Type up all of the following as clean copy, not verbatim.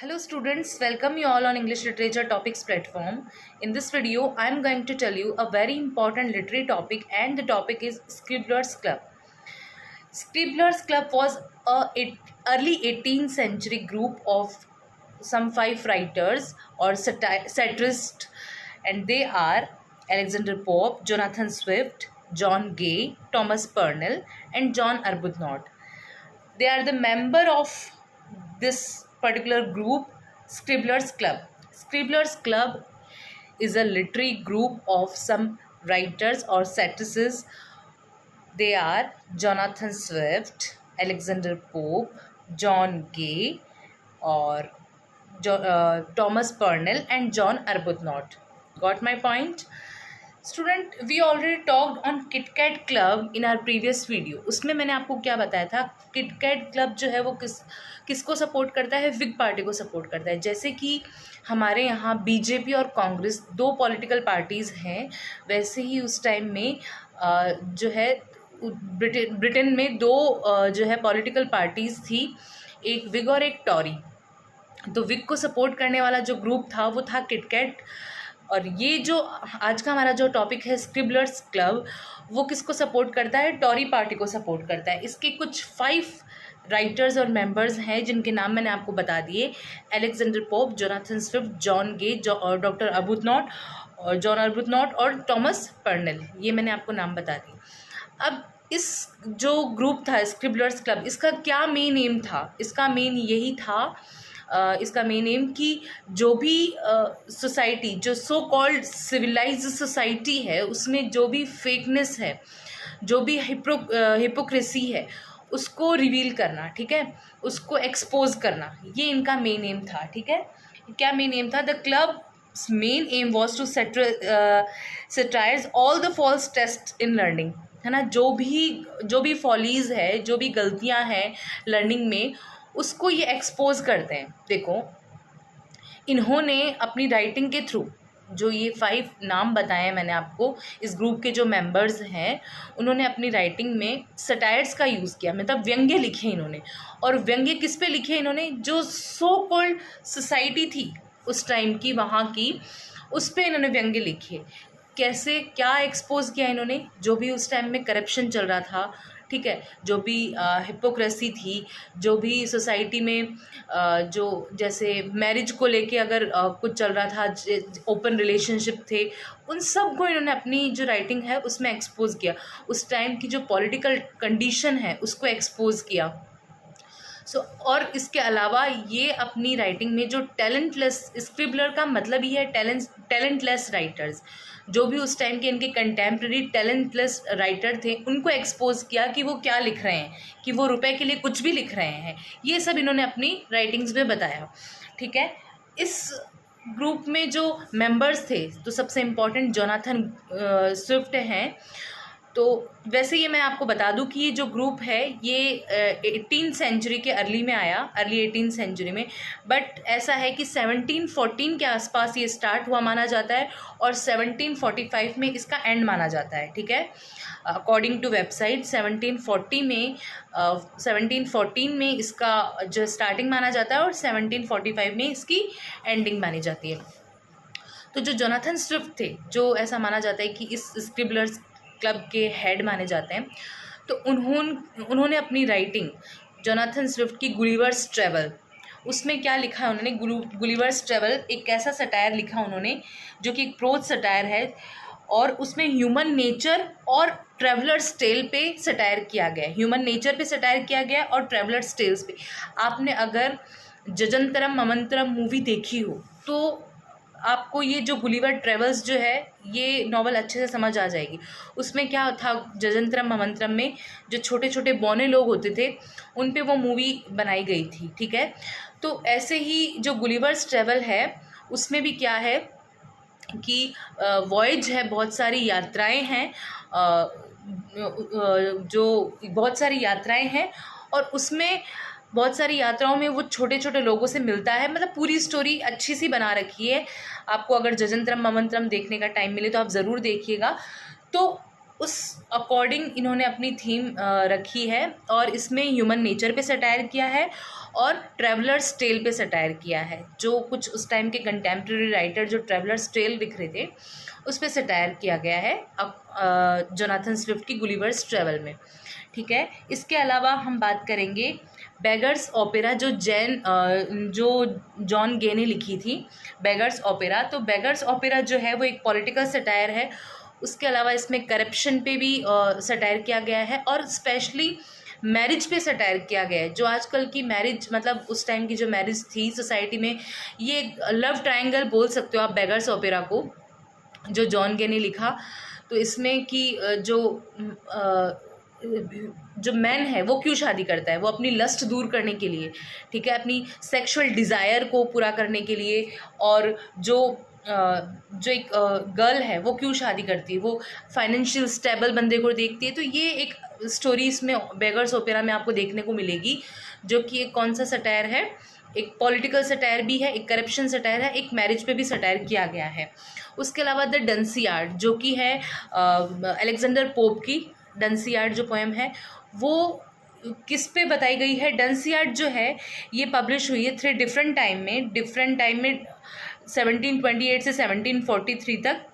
Hello students, welcome you all on English Literature Topics platform. In this video, I am going to tell you a very important literary topic and the topic is Scribblers Club. Scribblers Club was early 18th century group of some 5 writers or satirists, and they are Alexander Pope, Jonathan Swift, John Gay, Thomas Purnell and John Arbuthnot. They are the member of this particular group, Scribblers Club. Scribblers Club is a literary group of some writers or satirists. They are Jonathan Swift, Alexander Pope, John Gay, or Thomas Purnell and John Arbuthnot. Got my point? Student we already talked on Kit Cat club in our previous video. उसमें मैंने आपको क्या बताया था, KitKat club जो है वो किसको सपोर्ट करता है, विग पार्टी को सपोर्ट करता है. जैसे कि हमारे यहाँ बीजेपी और कांग्रेस दो पॉलिटिकल पार्टीज़ हैं, वैसे ही उस टाइम में जो है ब्रिटेन में दो जो है पॉलिटिकल पार्टीज़ थी, एक विग और एक टॉरी. तो विग को सपोर्ट करने वाला जो ग्रुप था वो था किटकैट. और ये जो आज का हमारा जो टॉपिक है स्क्रिबलर्स क्लब, वो किसको सपोर्ट करता है, टॉरी पार्टी को सपोर्ट करता है. इसके कुछ 5 राइटर्स और मेंबर्स हैं जिनके नाम मैंने आपको बता दिए. Alexander Pope, Jonathan Swift, John Gay, doctor Arbuthnot और जॉन अर्बुथनॉट और थॉमस पर्नेल, ये मैंने आपको नाम बता दिए. अब इस जो ग्रुप था स्क्रिबलर्स क्लब, इसका क्या मेन एम था, इसका मेन यही था इसका मेन एम कि जो भी सोसाइटी, जो सो कॉल्ड सिविलाइज्ड सोसाइटी है, उसमें जो भी फेकनेस है, जो भी हिपोक्रेसी है, उसको रिवील करना. ठीक है, उसको एक्सपोज करना, ये इनका मेन एम था. ठीक है, क्या मेन एम था? The club main aim was to satirise all the false taste in learning. है ना, जो भी फॉलीज है, जो भी गलतियां हैं लर्निंग में, उसको ये एक्सपोज करते हैं. देखो, इन्होंने अपनी राइटिंग के थ्रू, जो ये 5 नाम बताए मैंने आपको, इस ग्रुप के जो मेंबर्स हैं, उन्होंने अपनी राइटिंग में सटायर्स का यूज़ किया, मतलब व्यंग्य लिखे इन्होंने. और व्यंग्य किस पे लिखे इन्होंने? जो सो कॉल्ड सोसाइटी थी उस टाइम की, वहाँ की, उस पर इन्होंने व्यंग्य लिखे. कैसे, क्या एक्सपोज किया इन्होंने? जो भी उस टाइम में करप्शन चल रहा था, ठीक है, जो भी हिपोक्रेसी थी, जो भी सोसाइटी में जो जैसे मैरिज को लेके अगर कुछ चल रहा था, ओपन रिलेशनशिप थे, उन सब को इन्होंने अपनी जो राइटिंग है उसमें एक्सपोज किया. उस टाइम की जो पॉलिटिकल कंडीशन है उसको एक्सपोज किया. और इसके अलावा ये अपनी राइटिंग में जो टैलेंटलेस, स्क्रिबलर का मतलब ही है टैलेंटलेस राइटर्स, जो भी उस टाइम के इनके कंटेम्प्रेरी टैलेंटलेस राइटर थे, उनको एक्सपोज किया कि वो क्या लिख रहे हैं, कि वो रुपए के लिए कुछ भी लिख रहे हैं. ये सब इन्होंने अपनी राइटिंग्स में बताया. ठीक है, इस ग्रुप में जो मेंबर्स थे, तो सबसे इम्पोर्टेंट जोनाथन स्विफ्ट हैं. तो वैसे ये मैं आपको बता दूं कि ये जो ग्रुप है ये 18th सेंचुरी के अर्ली में आया, अर्ली 18th सेंचुरी में. बट ऐसा है कि 1714 के आसपास ये स्टार्ट हुआ माना जाता है और 1745 में इसका एंड माना जाता है. ठीक है, अकॉर्डिंग टू वेबसाइट 1714 में इसका जो स्टार्टिंग माना जाता है और 1745 में इसकी एंडिंग मानी जाती है. तो जो जोनाथन स्विफ्ट थे, जो ऐसा माना जाता है कि इस स्क्रिबलर्स क्लब के हेड माने जाते हैं, तो उन्होंने अपनी राइटिंग जोनाथन स्विफ्ट की गुलिवर्स ट्रेवल, उसमें क्या लिखा है उन्होंने? गुलिवर्स ट्रेवल एक ऐसा सटायर लिखा उन्होंने जो कि एक प्रोज सटायर है, और उसमें ह्यूमन नेचर और ट्रेवलर्स टेल पे सटायर किया गया है. ह्यूमन नेचर पे सटायर किया गया और ट्रेवलर्स टेल्स पे. आपने अगर जजंतरम ममंतरम मूवी देखी हो तो आपको ये जो गुलिवर ट्रेवल्स जो है, ये नॉवल अच्छे से समझ आ जाएगी. उसमें क्या था, जजंतरम ममंतरम में जो छोटे छोटे बौने लोग होते थे, उन पे वो मूवी बनाई गई थी. ठीक है, तो ऐसे ही जो गुलिवर्स ट्रेवल है, उसमें भी क्या है कि वॉयज है, बहुत सारी यात्राएं हैं, जो बहुत सारी यात्राएं हैं, और उसमें बहुत सारी यात्राओं में वो छोटे छोटे लोगों से मिलता है. मतलब पूरी स्टोरी अच्छी सी बना रखी है. आपको अगर जजंतरम ममंतरम देखने का टाइम मिले तो आप ज़रूर देखिएगा. तो उस अकॉर्डिंग इन्होंने अपनी थीम रखी है, और इसमें ह्यूमन नेचर पे सटायर किया है और ट्रैवलर्स टेल पे सटायर किया है। जो कुछ उस टाइम के कंटेम्प्रेरी राइटर जो ट्रैवलर्स टेल लिख रहे थे उस पर सटायर किया गया है अब जोनाथन स्विफ्ट की गुलिवर्स ट्रैवल में। ठीक है, इसके अलावा हम बात करेंगे बेगर्स ओपेरा जो जॉन गे ने लिखी थी, बेगर्स ओपेरा। तो बेगर्स ओपेरा जो है वो एक पॉलिटिकल सटायर है। उसके अलावा इसमें करप्शन पे भी सटायर किया गया है और स्पेशली मैरिज पे सटायर किया गया है। जो आजकल की मैरिज, मतलब उस टाइम की जो मैरिज थी सोसाइटी में, ये लव ट्रायंगल बोल सकते हो आप बेगर्स ओपेरा को, जो जॉन गे ने लिखा। तो इसमें कि जो मैन है वो क्यों शादी करता है, वो अपनी लस्ट दूर करने के लिए, ठीक है, अपनी सेक्सुअल डिज़ायर को पूरा करने के लिए। और जो एक गर्ल है वो क्यों शादी करती है, वो फाइनेंशियल स्टेबल बंदे को देखती है। तो ये एक स्टोरी इसमें बेगर्स ओपेरा में आपको देखने को मिलेगी, जो कि एक कौन सा सटायर है, एक पॉलिटिकल सटायर भी है, एक करप्शन सटायर है, एक मैरिज पे भी सटायर किया गया है। उसके अलावा द डंसियार्ड जो कि है अलेक्जेंडर पोप की डंसियार्ड जो पोएम है वो किस पे बताई गई है। डंसियार्ड जो है ये पब्लिश हुई है डिफरेंट टाइम में 1728 से 1743 तक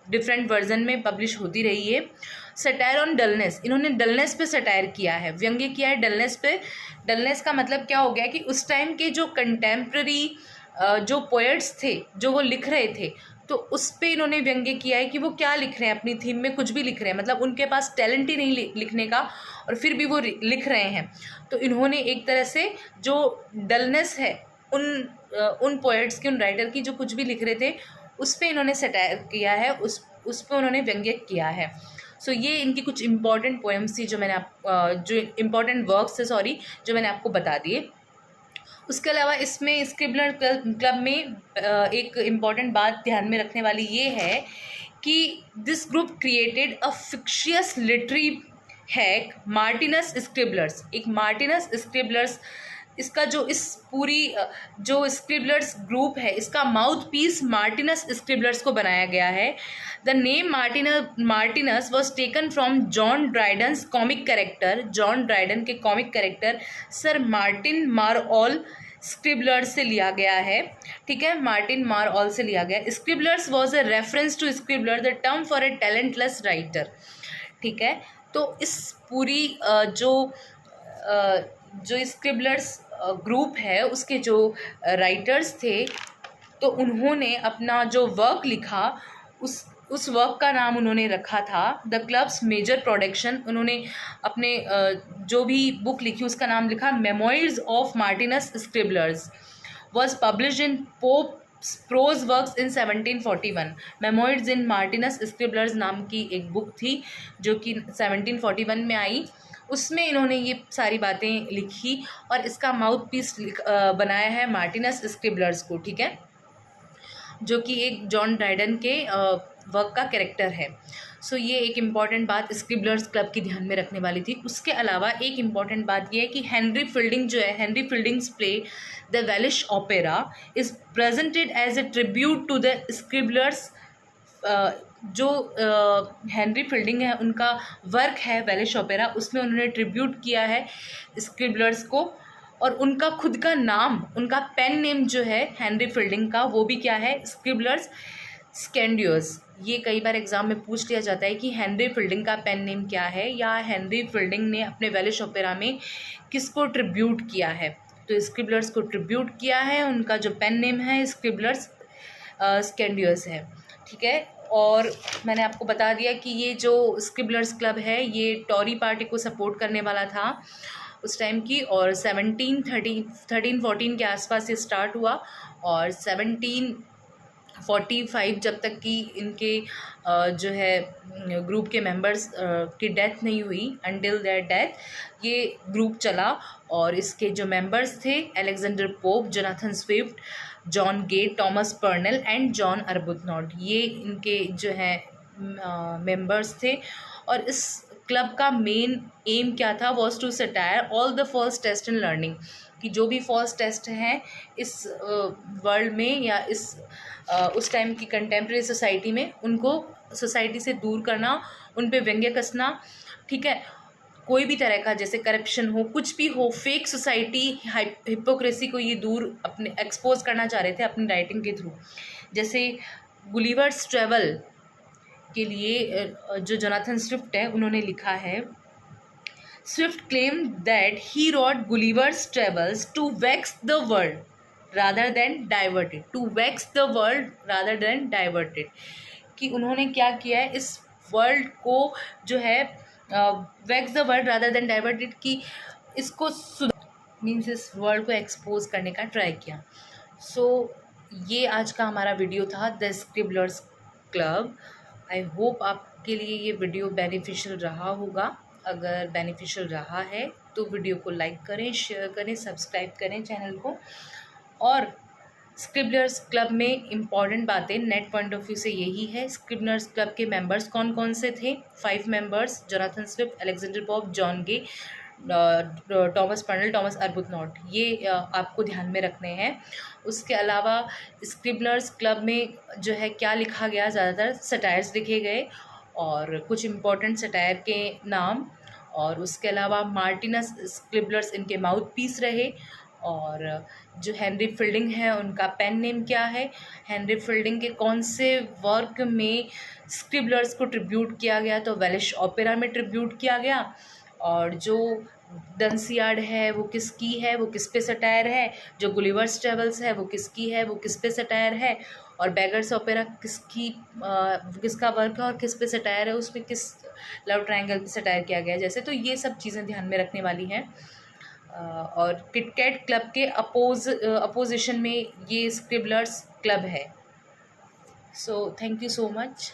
डिफरेंट वर्जन में पब्लिश होती रही है। सटायर ऑन डलनेस, इन्होंने डलनेस पे सटायर किया है, व्यंग्य किया है डलनेस पे। डलनेस का मतलब क्या हो गया कि उस टाइम के जो कंटेम्प्रेरी जो पोएट्स थे जो वो लिख रहे थे, तो उस पर इन्होंने व्यंग्य किया है कि वो क्या लिख रहे हैं, अपनी थीम में कुछ भी लिख रहे हैं, मतलब उनके पास टैलेंट ही नहीं लिखने का और फिर भी वो लिख रहे हैं। तो इन्होंने एक तरह से जो डलनेस है उन पोएट्स की, उन राइटर की जो कुछ भी लिख रहे थे उस पर इन्होंने सटायर किया है, उस पर उन्होंने व्यंग्य किया है। सो ये इनकी कुछ इम्पॉर्टेंट पोएम्स थी जो मैंने जो इम्पॉर्टेंट वर्क्स थे जो मैंने आपको बता दिए। उसके अलावा इसमें स्क्रिबलर क्लब में एक इम्पॉर्टेंट बात ध्यान में रखने वाली ये है कि this group created a fictitious literary hack Martinus Scriblerus. एक मार्टिनस स्क्रिबलर्स, इसका जो इस पूरी जो स्क्रिबलर्स ग्रुप है इसका माउथ पीस मार्टिनस स्क्रिबलर्स को बनाया गया है। The name Martinez was taken from John Dryden's comic character, John Dryden के कॉमिक कैरेक्टर सर मार्टिन मारऑल स्क्रिबलर्स से लिया गया है। ठीक है, मार्टिन मारऑल से लिया गया। Scriblerus was a reference to scribbler, the term for a talentless writer. ठीक है, तो इस पूरी जो स्क्रिबलर्स ग्रुप है उसके जो राइटर्स थे, तो उन्होंने अपना जो वर्क लिखा उस वर्क का नाम उन्होंने रखा था द क्लब्स मेजर प्रोडक्शन। उन्होंने अपने जो भी बुक लिखी उसका नाम लिखा memoirs of Martinus Scriblerus, was publish in Pope prose works in 1741। Memoirs in Martinus Scriblerus नाम की एक बुक थी जो कि 1741 में आई। उसमें इन्होंने ये सारी बातें लिखी और इसका माउथ पीस बनाया है मार्टिनस स्क्रिबलर्स को। ठीक है, जो कि एक जॉन ड्राइडन के वर्क का कैरेक्टर है। सो ये एक इम्पॉर्टेंट बात स्क्रिबलर्स क्लब की ध्यान में रखने वाली थी। उसके अलावा एक इम्पॉर्टेंट बात ये है कि हेनरी फील्डिंग जो है, Henry Fielding's play the Welsh opera is presented as a tribute to the Scriblerus. जो हेनरी फील्डिंग है उनका वर्क है वेलिश ओपेरा, उसमें उन्होंने ट्रिब्यूट किया है स्क्रिबलर्स को। और उनका खुद का नाम, उनका पेन नेम जो है हेनरी फील्डिंग का, वो भी क्या है, स्क्रिबलर्स स्कैंडियर्स। ये कई बार एग्जाम में पूछ लिया जाता है कि हेनरी फील्डिंग का पेन नेम क्या है, या हेनरी फील्डिंग ने अपने वेलिश ओपेरा में किसको ट्रिब्यूट किया है। तो स्क्रिबलर्स को ट्रिब्यूट किया है, उनका जो पेन नेम है स्क्रिबलर्स स्कैंडियर्स है। ठीक है, और मैंने आपको बता दिया कि ये जो स्क्रिबलर्स क्लब है ये टॉरी पार्टी को सपोर्ट करने वाला था उस टाइम की, और 1714 के आसपास ये स्टार्ट हुआ और 1745 जब तक कि इनके जो है ग्रुप के मेंबर्स की डेथ नहीं हुई, अंटिल देयर डेथ ये ग्रुप चला। और इसके जो मेंबर्स थे Alexander Pope, Jonathan Swift, John Gay, Thomas Parnell and John Arbuthnot, ये इनके जो है मेंबर्स थे। और इस क्लब का मेन एम क्या था, was to satire all the false taste in learning, कि जो भी फॉल्स टेस्ट हैं इस वर्ल्ड में या इस उस टाइम की कंटेम्प्रेरी सोसाइटी में, उनको सोसाइटी से दूर करना, उन पे व्यंग्य कसना। ठीक है, कोई भी तरह का जैसे करप्शन हो, कुछ भी हो, फेक सोसाइटी, हिपोक्रेसी को ये दूर अपने एक्सपोज करना चाह रहे थे अपनी राइटिंग के थ्रू। जैसे गुलिवर्स ट्रेवल के लिए जो जोनाथन स्विफ्ट है उन्होंने लिखा है, Swift claim that he wrote Gulliver's Travels to vex the world rather than diverted, to vex the world rather than diverted, कि उन्होंने क्या किया है, इस वर्ल्ड को जो है wax the world rather than diverted, की इसको मीन्स इस वर्ल्ड को एक्सपोज करने का ट्राई किया। सो ये आज का हमारा वीडियो था, द स्क्रिबलर्स क्लब। आई होप आपके लिए ये वीडियो बेनिफिशियल रहा होगा। अगर बेनिफिशियल रहा है तो वीडियो को लाइक करें, शेयर करें, सब्सक्राइब करें चैनल को। और स्क्रिबलर्स क्लब में इम्पॉर्टेंट बातें नेट पॉइंट ऑफ व्यू से यही है। स्क्रिबलर्स क्लब के मेंबर्स कौन कौन से थे? 5 members, Jonathan Swift, Alexander Pope, John Gay, Thomas Parnell, Thomas Arbuthnot, ये आपको ध्यान में रखने हैं। उसके अलावा स्क्रिबलर्स क्लब में जो है क्या लिखा गया, ज़्यादातर सटायर्स लिखे गए और कुछ इम्पॉर्टेंट सटायर के नाम, और उसके अलावा मार्टिनस स्क्रिबलर्स इनके माउथ पीस रहे। और जो हेनरी फील्डिंग है उनका पेन नेम क्या है, हेनरी फील्डिंग के कौन से वर्क में स्क्रिबलर्स को ट्रिब्यूट किया गया, तो वेलिश ओपेरा में ट्रिब्यूट किया गया। और जो डंसियार्ड है वो किसकी है, वो किस पे सटायर है, जो गुलिवर्स ट्रेवल्स है वो किसकी है, वो किस पे सटायर है, और बेगर्स ओपेरा किसका वर्क है और किस पे सटायर है, उसमें किस लव ट्रायंगल पे सटायर किया गया है, जैसे। तो ये सब चीज़ें ध्यान में रखने वाली हैं। और किटकैट क्लब के अपोजिशन में ये स्क्रिबलर्स क्लब है। So thank you so much.